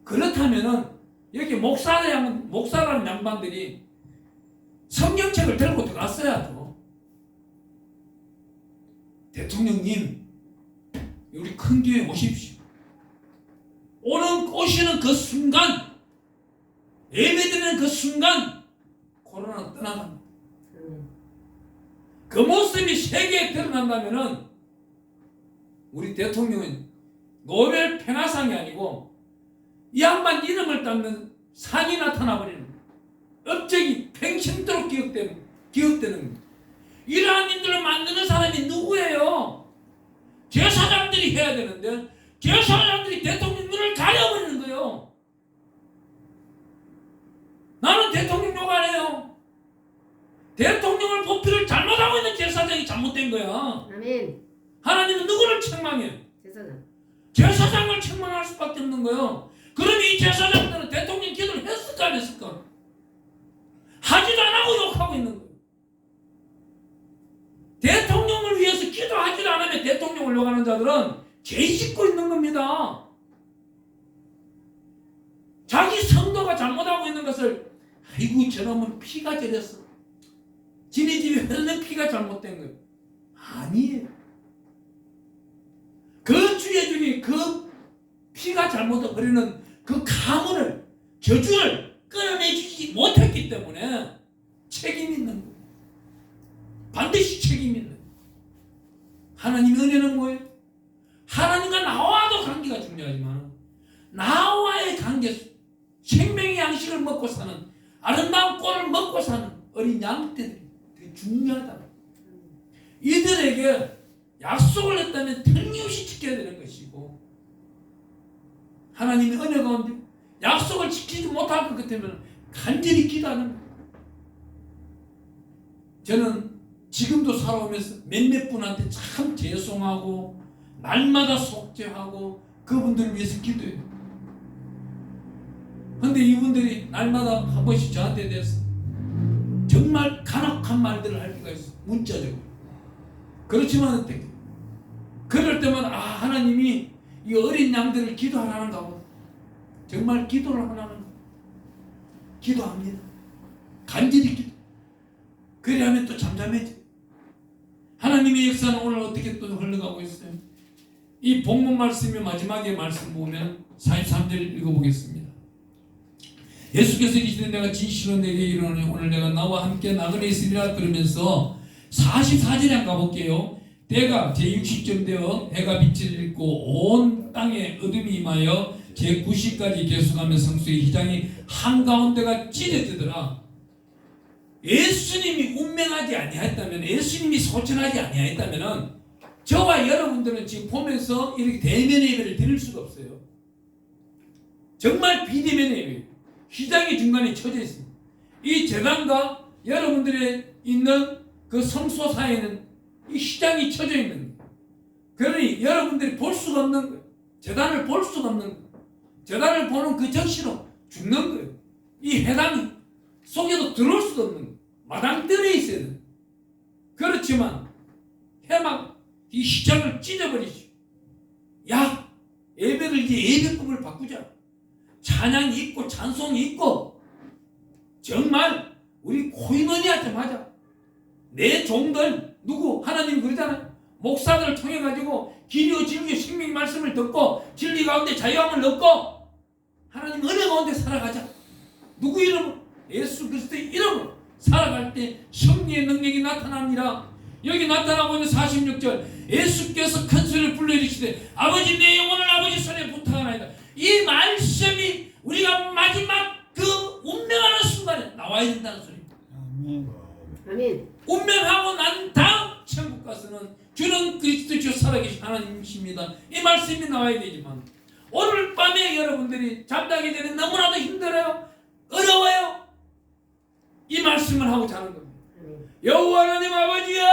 Speaker 1: 그렇다면은 여기 목사라는 양반들이 성경책을 들고 들어갔어야죠. 대통령님, 우리 큰 교회 오십시오. 오시는 그 순간 예배드리는 그 순간 코로나는 떠나갑니다. 그 모습이 세계에 드러난다면은 우리 대통령은 노벨 평화상이 아니고 이 양반 이름을 따면 상이 나타나 버리는 거예요. 업적이 평생도록 기억되는 거예요. 이러한 일들을 만드는 사람이 누구예요? 제사장들이 해야 되는데 제사장들이 대통령 눈을 가려버리는 거예요. 나는 대통령 욕 안 해요. 대통령을 뽑기를 잘못하고 있는 제사장이 잘못된 거야.
Speaker 3: 아멘.
Speaker 1: 하나님은 누구를 책망해요?
Speaker 3: 제사장.
Speaker 1: 제사장을 책망할 수밖에 없는 거예요. 그럼 이 제사장들은 대통령 기도를 했을까 안 했을까? 하지도 안 하고 욕하고 있는 거예요. 대통령을 위해서 기도하지도 않으면 대통령을 욕하는 자들은 죄 짓고 있는 겁니다. 자기 성도가 잘못하고 있는 것을 아이고 저놈은 피가 저렸어. 지네 집에 흐르는 피가 잘못된 거예요. 아니에요. 그 주의 중에 그 피가 잘못 흐르는 그 가문을 저주를 끊어내주지 못했기 때문에 책임 있는 거예요. 반드시 책임 있는 거예요. 하나님의 은혜는 뭐예요? 하나님과 나와도 관계가 중요하지만 나와의 관계, 생명의 양식을 먹고 사는 아름다운 꼴을 먹고 사는 어린 양떼들이 되게 중요하다. 이들에게 약속을 했다면 틀림없이 지켜야 되는 것이고 하나님의 은혜 가운데 약속을 지키지 못할 것 같으면 간절히 기도하는 거예요. 저는 지금도 살아오면서 몇몇 분한테 참 죄송하고 날마다 속죄하고 그분들을 위해서 기도해요. 근데 이분들이 날마다 한 번씩 저한테 대해서 정말 간악한 말들을 할 때가 있어요. 문자적으로. 그렇지만 그럴 때마다 하나님이 이 어린 양들을 기도하라는가 봐. 정말 기도를 하라는 거. 기도합니다. 간절히 기도. 그래야면 또 잠잠해져. 하나님의 역사는 오늘 어떻게 또 흘러가고 있어요? 이 본문 말씀의 마지막에 말씀 보면 43절 읽어보겠습니다. 예수께서 이르시되 내가 진실로 내게 이르노니 오늘 내가 나와 함께 나그네 있으리라 그러면서 44절에 한번 가볼게요. 때가 제60점 되어 해가 빛을 잃고 온 땅에 어둠이 임하여 제90까지 계속하며 성수의 휘장이 한가운데가 찢어지더라. 예수님이 운명하지 아니했다면, 예수님이 소천하지 아니했다면 저와 여러분들은 지금 보면서 이렇게 대면 예배를 드릴 수가 없어요. 정말 비대면 예배. 휘장이 중간에 쳐져 있습니다. 이 제단과 여러분들의 있는 그 성소 사이에는 이 휘장이 쳐져 있는 거예요. 그러니 여러분들이 볼 수가 없는 거예요. 제단을 볼 수가 없는 거예요. 제단을 보는 그 적시로 죽는 거예요. 이 해당 속에도 들어올 수도 없는 거예요. 마당들에 있어야 돼요. 그렇지만 해막 이 휘장을 찢어버리죠. 야, 예배를 이제 예배법을 바꾸자. 찬양이 있고 찬송이 있고 정말 우리 코인원이야 좀 하자. 내 종들 누구 하나님 그러잖아요. 목사들을 통해 가지고 기리오 진리의 생명 말씀을 듣고 진리 가운데 자유함을 얻고 하나님 은혜 가운데 살아가자. 누구 이름으로? 예수 그리스도의 이름으로 살아갈 때 승리의 능력이 나타납니다. 여기 나타나고 있는 46절 예수께서 큰 소리를 불러 이르시되 아버지 내 영혼을 아버지 손에 부탁하나이다. 이 말씀이 우리가 마지막 그 운명하는 순간에 나와야 된다는 소리입니다.
Speaker 4: 아멘.
Speaker 3: 아멘.
Speaker 1: 운명하고 난 다음 천국 가서는 주는 그리스도 주 살아계신 하나님이십니다. 이 말씀이 나와야 되지만 오늘 밤에 여러분들이 잠자기 전에 너무나도 힘들어요. 어려워요. 이 말씀을 하고 자는 겁니다. 여호와 하나님 아버지여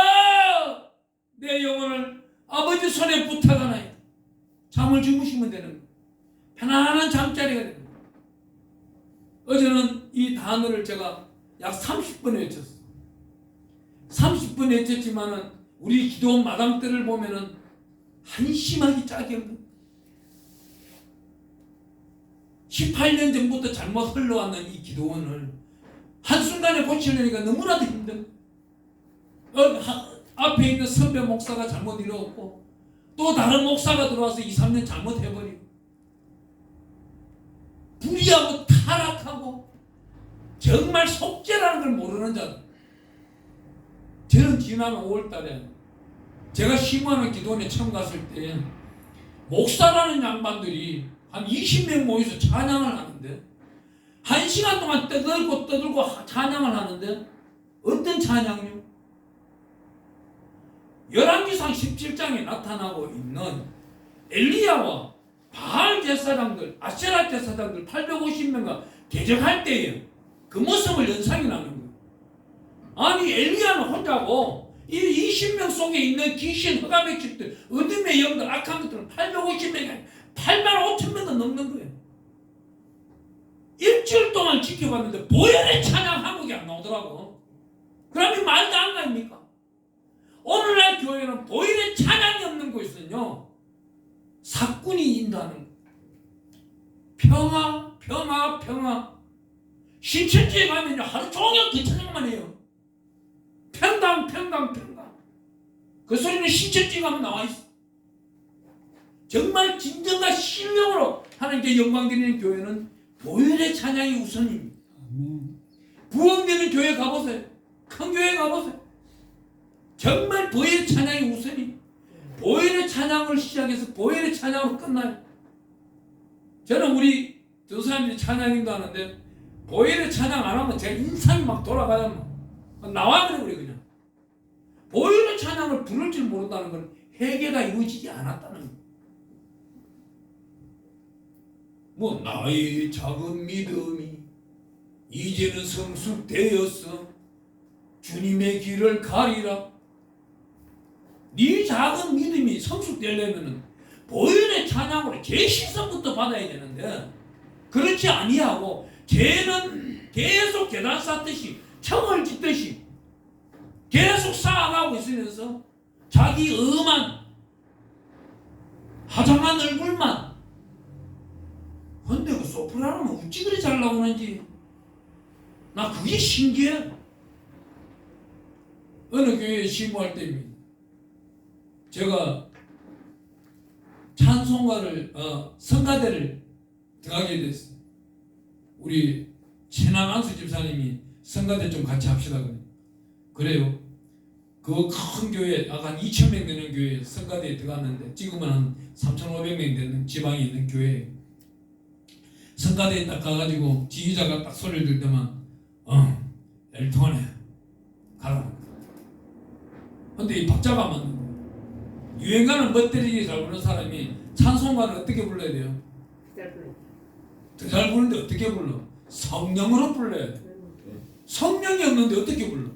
Speaker 1: 내 영혼을 아버지 손에 부탁하나이다. 잠을 주무시면 되는 거예요. 편안한 잠자리가 됩니다. 어제는 이 단어를 제가 약 30번 외쳤어요. 30번 외쳤지만은 우리 기도 마당들을 보면은 한심하기 짝이 없는 18년 전부터 잘못 흘러왔는 이 기도원을 한순간에 고치려니까 너무나도 힘든 앞에 있는 선배 목사가 잘못 이루었고 또 다른 목사가 들어와서 2, 3년 잘못해버리고 불의하고 타락하고 정말 속죄라는 걸 모르는 자들. 저는 지난 5월달에 제가 심화하는 기도원에 처음 갔을 때 목사라는 양반들이 한 20명 모여서 찬양을 하는데 1시간 동안 떠들고 찬양을 하는데 어떤 찬양요? 열왕기상 17장에 나타나고 있는 엘리야와 바알 제사장들, 아세라 제사장들 850명과 대적할 때에 그 모습을 연상이 나는 거예요. 아니 엘리야는 혼자고 이 20명 속에 있는 귀신, 흑암의 집들, 어둠의 영들, 악한 것들은 850명이 8만 5천 명도 넘는 거예요. 일주일 동안 지켜봤는데 보혈의 찬양 한 곡이 안 나오더라고. 그러면 말도 안 가입니까? 오늘날 교회는 보혈의 찬양이 없는 곳은요 사꾼이 인도하는 평화, 평화, 평화. 신천지에 가면요 하루 종일 그 찬양만 해요. 평강, 평강, 평강. 그 소리는 신천지에 가면 나와 있어. 정말 진정과 신령으로 하나님께 영광 드리는 교회는 보혈의 찬양이 우선입니다. 부흥되는 교회 가보세요. 큰 교회 가보세요. 정말 보혈의 찬양이 우선입니다. 보혈의 찬양을 시작해서 보혈의 찬양으로 끝나요. 저는 우리 전도사님들이 찬양인도 하는데 보혈의 찬양 안 하면 제 인상이 막 돌아가요. 나와버려 그래 그냥. 보혈의 찬양을 부를 줄 모른다는 건 회개가 이루어지지 않았다는 거예요. 뭐 나의 작은 믿음이 이제는 성숙되었어 주님의 길을 가리라. 네 작은 믿음이 성숙되려면 보혈의 찬양으로 제 시선부터 받아야 되는데 그렇지 아니하고 쟤는 계속 계단 쌓듯이 청을 짓듯이 계속 쌓아가고 있으면서 자기 엄한 화장한 얼굴만. 근데 그 소프라노는 어찌 그리 잘 나오는지 나 그게 신기해. 어느 교회에 심호할 때입니다. 제가 찬송가를 성가대를 들어가게 됐어요. 우리 최남한수 집사님이 성가대 좀 같이 합시다 그래요. 그 큰 교회 한 2,000명 되는 교회에 성가대에 들어갔는데 지금은 한 3,500명 되는 지방에 있는 교회에 성가대에 딱 가가지고 지휘자가 딱 소리를 들 때만 엘통하네 가라. 근데 이 박자가 맞는 거예요. 유행가는 멋대리게 잘 부르는 사람이 찬송가를 어떻게 불러야 돼요? 더 잘 부르는데 어떻게 불러? 성령으로 불러야 돼. 성령이 없는데 어떻게 불러?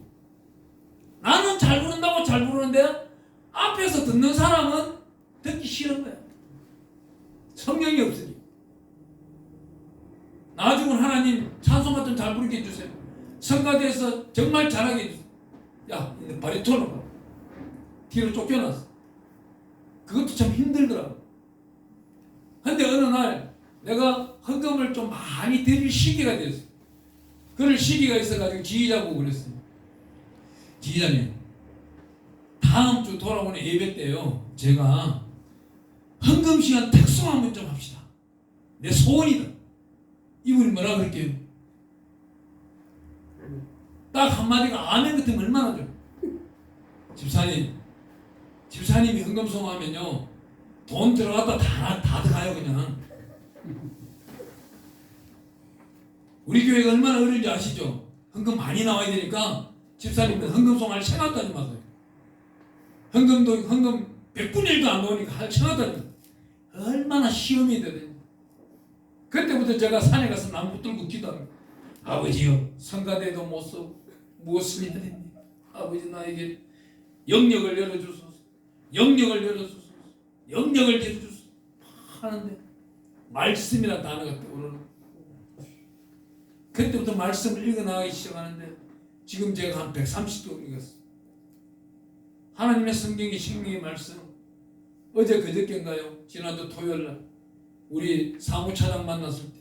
Speaker 1: 나는 잘 부른다고 잘 부르는데 앞에서 듣는 사람은 듣기 싫은 거야. 성령이 없으니. 나중은 하나님 찬송가 좀 잘 부르게 해주세요. 성가대에서 정말 잘하게 해주세요. 야, 바리톤으로 뒤로 쫓겨났어. 그것도 참 힘들더라고. 근데 어느 날 내가 헌금을 좀 많이 드릴 시기가 됐어. 그럴 시기가 있어가지고 지휘자 보고 그랬어요. 지휘자님, 다음 주 돌아오는 예배 때요 제가 헌금 시간 특송 한번 좀 합시다. 내 소원이다. 이분이 뭐라 그럴게요? 딱 한마디가 아멘 같으면 얼마나 좋아. 집사님이 헌금 소모하면요 돈 들어갔다 다 들어가요 그냥. 우리 교회가 얼마나 어려운지 아시죠? 헌금 많이 나와야 되니까 집사님은 헌금 송할 생각도 하지 마세요. 헌금 100분의 1도 안 나오니까 할 생각도 하지 마세요. 얼마나 시험이 되더니 그때부터 제가 산에 가서 나무 붙들고 기도합니다. 아버지요 성가대도 못 쓰고 무엇을 해야 됩니까? 아버지 나에게 영역을 열어주소서. 영역을 열어주소서. 영역을 열어주소서 하는데 말씀이라는 단어가 떠오르는. 그때부터 말씀을 읽어나가기 시작하는데 지금 제가 한 130도 읽었어요. 하나님의 성경의 생명의 말씀. 어제 그저께인가요? 지난주 토요일날 우리 사무차장 만났을 때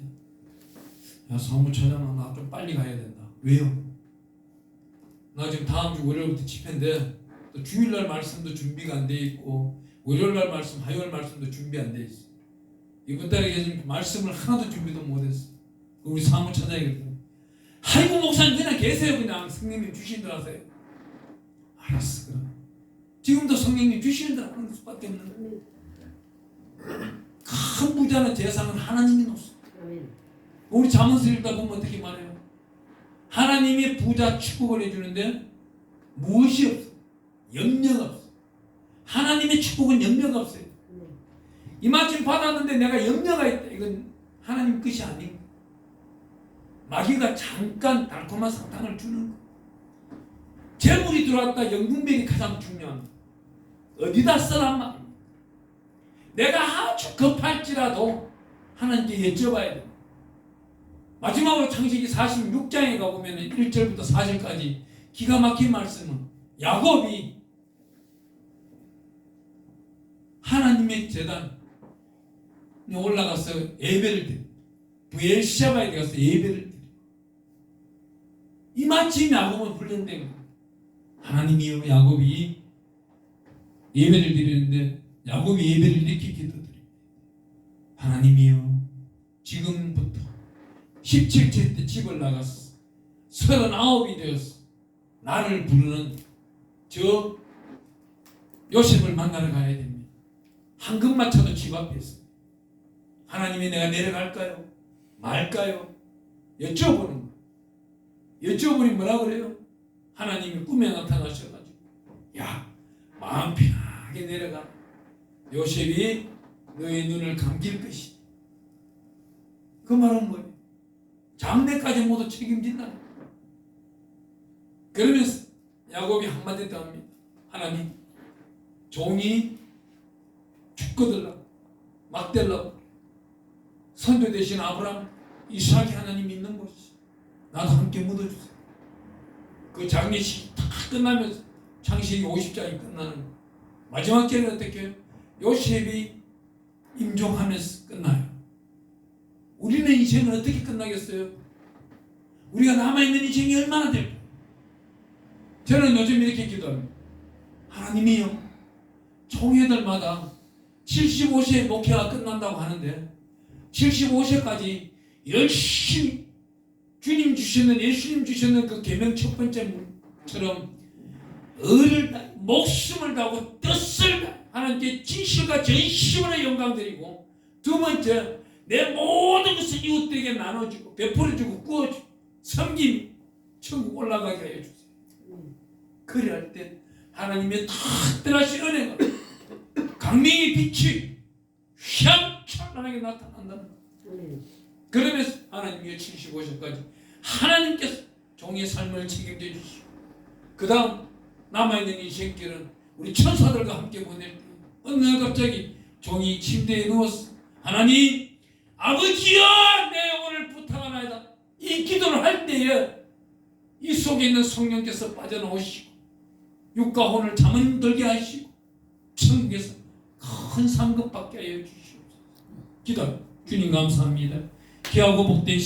Speaker 1: 야 사무차장아 나 좀 빨리 가야 된다. 왜요? 나 지금 다음 주 월요일부터 집회인데 또 주일날 말씀도 준비가 안 돼 있고 월요일날 말씀, 화요일 말씀도 준비 안 돼 있어. 이번 달에 계신 말씀을 하나도 준비도 못 했어. 우리 사무차장이거든. 아이고 목사님 그냥 계세요. 그냥 성령님 주신 대로 하세요. 알았어. 그럼 지금도 성령님 주시는 대로 하는 수밖에 없는 거예요. 큰 부자는 재산은 하나님이 놓습니다. 우리 잠언서 읽다 보면 어떻게 말해요? 하나님이 부자 축복을 해주는데 무엇이 없어? 염려가 없어. 하나님의 축복은 염려가 없어요. 이만큼 받았는데 내가 염려가 있다. 이건 하나님 뜻이 아닙니다. 마귀가 잠깐 달콤한 사탕을 주는 거. 재물이 들어왔다. 연금별이 가장 중요합니다. 어디다 쓰란 말입니다. 내가 아주 급할지라도 하나님께 여쭤봐야 됩니다. 마지막으로 창세기 46장에 가보면 1절부터 4절까지 기가 막힌 말씀은 야곱이 하나님의 제단에 올라가서 예배를 드려. 부엘시바에 가서 예배를 드려. 이마침 야곱은 훈련된 거예요. 하나님이여 야곱이 예배를 드리는데 야곱이 예배를 이렇게 기도드립니다. 하나님이여 지금부터 17세 때 집을 나갔어. 39이 되었어. 나를 부르는 저 요셉을 만나러 가야 됩니다. 한금마차도 집 앞에 있어. 하나님이 내가 내려갈까요? 말까요? 여쭤보는 거예요. 여쭤보니 뭐라 그래요? 하나님이 꿈에 나타나셔가지고 야 마음 편하게 내려가. 요셉이 너의 눈을 감길 것이다. 그 말은 뭐예요? 장래까지 모두 책임진다. 그러면서 야곱이 한마디 더 합니다. 하나님 종이 죽거들라고 막대려고 선조 대신 아브라함 이삭이 하나님 믿는 것이지. 나도 함께 묻어주세요. 그 장례식이 다 끝나면서 창세기 50장이 끝나는 거예요. 마지막 절은 어떻게 해요? 요셉이 임종하면서 끝나요. 우리는 인생은 어떻게 끝나겠어요? 우리가 남아있는 인생이 얼마나 될까요? 저는 요즘 이렇게 기도합니다. 하나님이요, 총회들마다 75세 목회가 끝난다고 하는데 75세까지 열심히 주님 주시는, 예수님 주시는 그 계명 첫 번째처럼 의를 다, 목숨을 다하고 뜻을 다 하나님께 진실과 전심으로 영광 드리고, 두 번째 내 모든 것을 이웃들에게 나눠주고 베풀어주고 구워주고 섬김 천국 올라가게 하여 주세요. 그래 할 때 하나님의 특별하신 은혜가 강명의 빛이 휘황찬란하게 나타난다는 거예요. 그러면서 하나님의 75세까지 하나님께서 종의 삶을 책임져 주시고, 그 다음 남아있는 인생길은 우리 천사들과 함께 보낼 때 어느 날 갑자기 종이 침대에 누워서 하나님 아버지여 내 영혼을 부탁하나이다 이 기도를 할 때에 이 속에 있는 성령께서 빠져나오시고 육과 혼을 잠들게 하시고 천국에서 큰 상급 받게 하여 주시옵소서. 기도. 주님 감사합니다. 귀하고 복된